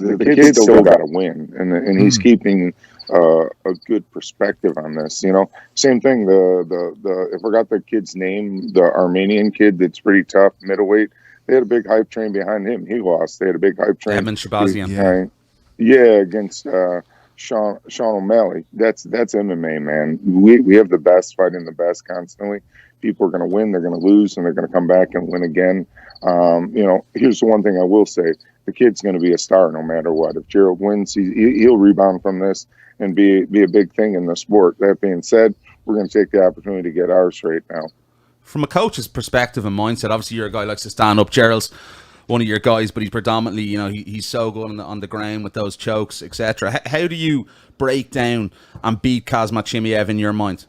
the kid's still got to win, and he's keeping a good perspective on this. Same thing. I forgot the kid's name, the Armenian kid that's pretty tough, middleweight. They had a big hype train behind him. He lost. They had a big hype train. Evan Shabazian. Against Sean O'Malley. That's MMA, man. We have the best fighting the best constantly. People are going to win, they're going to lose, and they're going to come back and win again. Here's the one thing I will say. The kid's going to be a star no matter what. If Gerald wins, he'll rebound from this and be a big thing in the sport. That being said, we're going to take the opportunity to get ours right now. From a coach's perspective and mindset, obviously you're a guy who likes to stand up. Gerald's one of your guys, but he's predominantly, he's so good on the ground with those chokes, etc. How do you break down and beat Khamzat Chimaev in your mind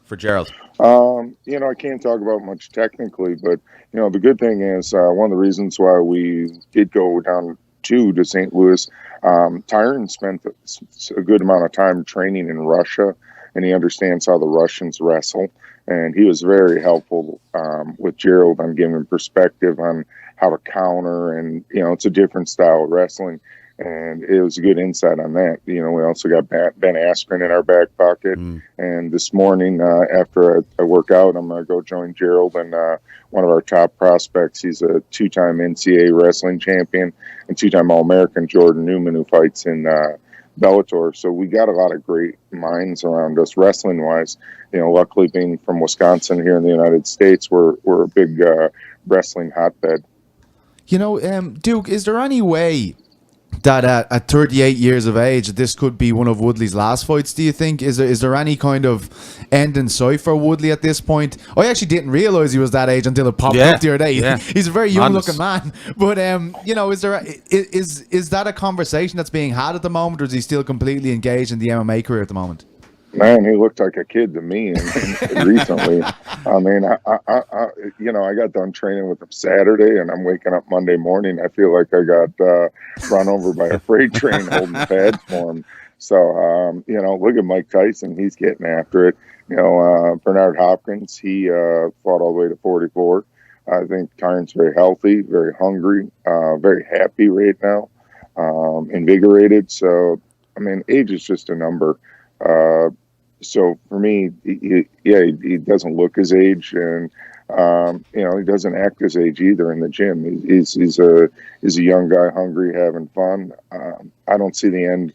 for Gerald? I can't talk about much technically, but the good thing is one of the reasons why we did go down to St. Louis. Tyron spent a good amount of time training in Russia, and he understands how the Russians wrestle. And he was very helpful with Gerald on giving perspective on how to counter, and it's a different style of wrestling. And it was a good insight on that. We also got Ben Askren in our back pocket. And this morning, after I work out, I'm going to go join Gerald and one of our top prospects. He's a two-time NCAA wrestling champion and two-time All-American, Jordan Newman, who fights in Bellator. So we got a lot of great minds around us wrestling-wise. Luckily being from Wisconsin here in the United States, we're a big wrestling hotbed. Duke, is there any way that at 38 years of age, this could be one of Woodley's last fights, do you think? Is there any kind of end in sight for Woodley at this point? I actually didn't realise he was that age until it popped up the other day. Yeah. He's a very young-looking man. But, is that a conversation that's being had at the moment, or is he still completely engaged in the MMA career at the moment? Man, he looked like a kid to me and recently. I mean, I got done training with him Saturday, and I'm waking up Monday morning. I feel like I got run over by a freight train holding pads for him. So, look at Mike Tyson. He's getting after it. Bernard Hopkins, he fought all the way to 44. I think Tyron's very healthy, very hungry, very happy right now, invigorated. So, I mean, age is just a number. So for me, he doesn't look his age, and he doesn't act his age either in the gym. He's a young guy, hungry, having fun. I don't see the end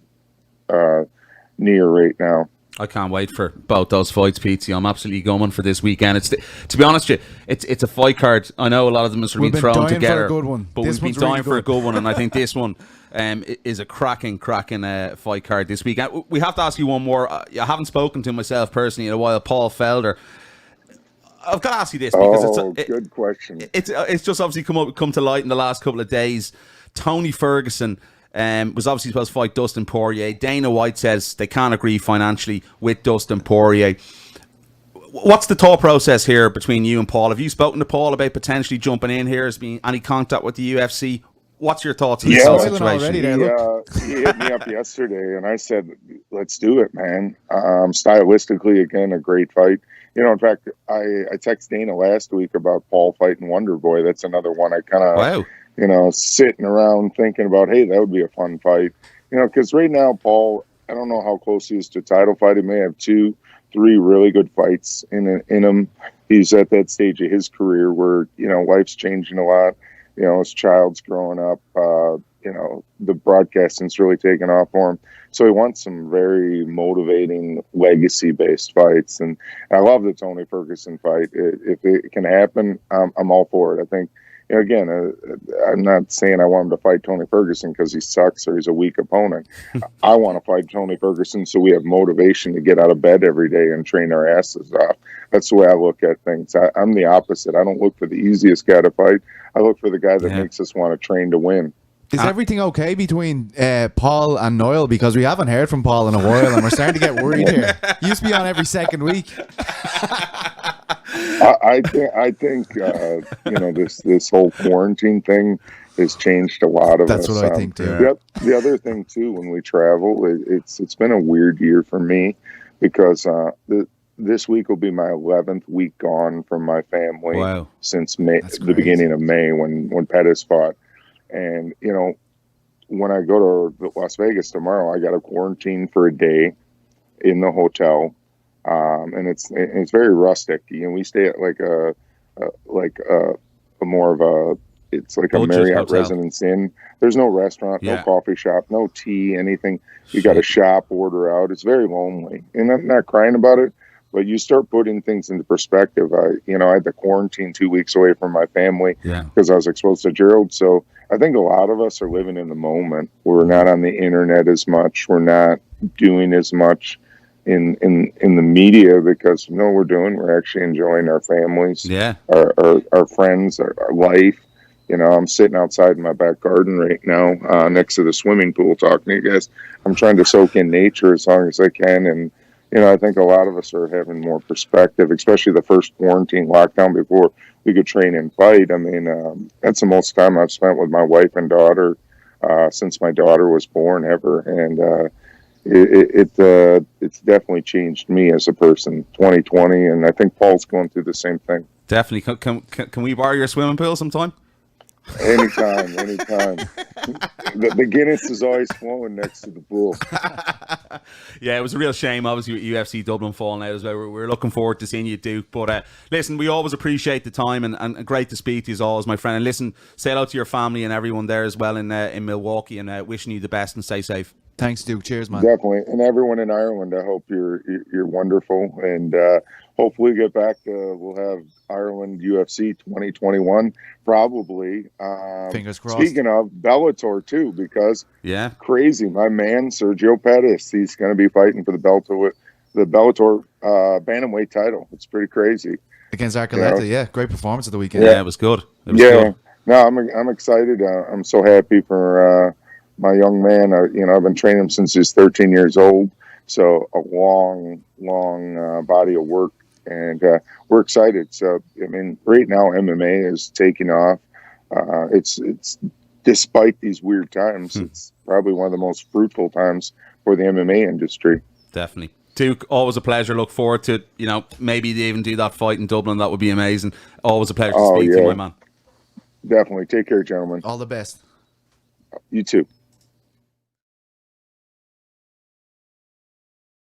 near right now. I can't wait for both those fights, Petesy. I'm absolutely going for this weekend. To be honest with you, it's a fight card. I know a lot of them are being thrown together, but we've been dying for a good one, and I think this one is a cracking fight card this weekend. We have to ask you one more. I haven't spoken to myself personally in a while. Paul Felder. I've got to ask you this because it's good question. It's just obviously come to light in the last couple of days. Tony Ferguson was obviously supposed to fight Dustin Poirier. Dana White says they can't agree financially with Dustin Poirier. What's the thought process here between you and Paul? Have you spoken to Paul about potentially jumping in here? Has been any contact with the UFC? What's your thoughts on this whole situation? He hit me up yesterday, and I said, let's do it, man. Stylistically, again, a great fight. In fact, I texted Dana last week about Paul fighting Wonder Boy. That's another one I kind of, sitting around thinking about, hey, that would be a fun fight. Because right now, Paul, I don't know how close he is to title fight. He may have 2-3 really good fights in him. He's at that stage of his career where, life's changing a lot. His child's growing up. The broadcasting's really taken off for him. So he wants some very motivating, legacy-based fights. And I love the Tony Ferguson fight. If it can happen, I'm all for it. I think, again, I'm not saying I want him to fight Tony Ferguson because he sucks or he's a weak opponent. I want to fight Tony Ferguson so we have motivation to get out of bed every day and train our asses off. That's the way I look at things. I'm the opposite. I don't look for the easiest guy to fight. I look for the guy that makes us want to train to win. Is everything okay between Paul and Niall? Because we haven't heard from Paul in a while, and we're starting to get worried here. He used to be on every second week. I think this whole quarantine thing has changed a lot of us. That's what I think too. The other thing too, when we travel, it's been a weird year for me because this week will be my 11th week gone from my family since May, the beginning of May when Pettis fought. And, when I go to Las Vegas tomorrow, I got to quarantine for a day in the hotel, and it's very rustic. You know, we stay at like a more of a, it's like a Marriott hotel. Residence Inn. There's no restaurant, no coffee shop, no tea, anything. You got to shop, order out. It's very lonely, and I'm not crying about it. But you start putting things into perspective. I had to quarantine 2 weeks away from my family because I was exposed to Gerald. So I think a lot of us are living in the moment. We're not on the internet as much. We're not doing as much in the media because we're actually enjoying our families, our friends, our life. You know, I'm sitting outside in my back garden right now, next to the swimming pool, talking to you guys. I'm trying to soak in nature as long as I can, and I think a lot of us are having more perspective, especially the first quarantine lockdown before we could train and fight. I mean, that's the most time I've spent with my wife and daughter since my daughter was born ever, and it's definitely changed me as a person. 2020, and I think Paul's going through the same thing. Definitely. Can we borrow your swimming pool sometime? Anytime. The Guinness is always flowing next to the pool. Yeah, it was a real shame, obviously, with UFC Dublin falling out as well. We're looking forward to seeing you, Duke. But listen, we always appreciate the time, and great to speak to you as always, my friend. And listen, say hello to your family and everyone there as well in Milwaukee, and wishing you the best and stay safe. Thanks, Duke. Cheers, man. Definitely. And everyone in Ireland, I hope you're wonderful. And hopefully get back to, we'll have Ireland UFC 2021, probably. Fingers crossed. Speaking of Bellator, too, because crazy. My man, Sergio Pettis, he's going to be fighting for the Bellator bantamweight title. It's pretty crazy. Against Archuleta, great performance of the weekend. Yeah, it was good. Good. No, I'm excited. I'm so happy for my young man. I've been training him since he's 13 years old. So a long body of work, and we're excited. So, I mean, right now MMA is taking off. It's despite these weird times, it's probably one of the most fruitful times for the MMA industry. Definitely. Duke, always a pleasure. Look forward to, maybe they even do that fight in Dublin. That would be amazing. Always a pleasure to speak to you, my man. Definitely. Take care, gentlemen. All the best. You too.